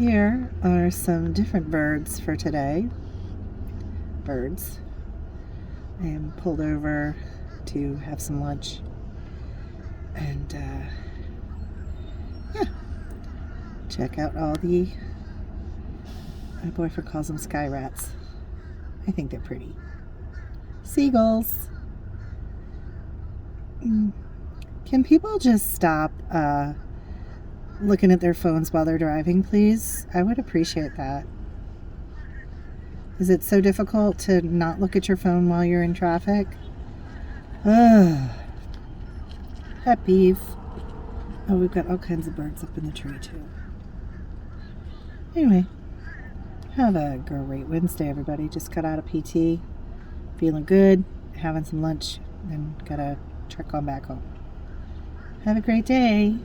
Here are some different birds for today. Birds. I am pulled over to have some lunch. And yeah, check out all the, my boyfriend calls them sky rats. I think they're pretty. Seagulls. Can people just stop looking at their phones while they're driving, please? I would appreciate that. Is it so difficult to not look at your phone while you're in traffic? Ugh. Pet peeve. Oh, we've got all kinds of birds up in the tree, too. Anyway, have a great Wednesday, everybody. Just got out of PT. Feeling good. Having some lunch. And got a truck on back home. Have a great day.